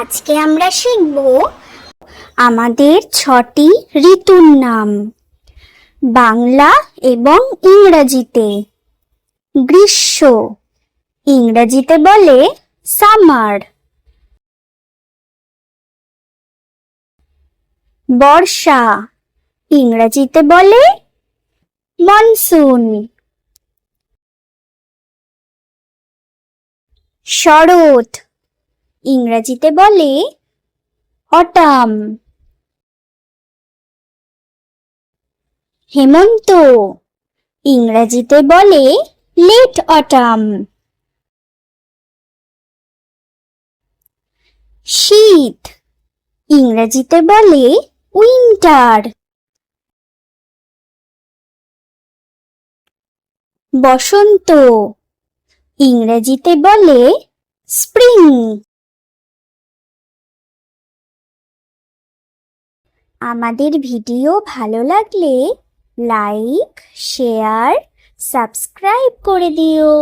আজকে আমরা শিখব আমাদের 6টি ঋতুর নাম বাংলা এবং ইংরেজিতে। গ্রীষ্ম ইংরেজিতে বলে সামার। বর্ষা ইংরেজিতে বলে মনসুন। শরৎ ইংরেজিতে বলে অটাম। হেমন্ত ইংরেজিতে বলে লেট অটাম। শীত ইংরেজিতে বলে উইন্টার। বসন্ত ইংরেজিতে বলে স্প্রিং। আমাদের ভিডিও ভালো লাগলে লাইক, শেয়ার, সাবস্ক্রাইব করে দিও।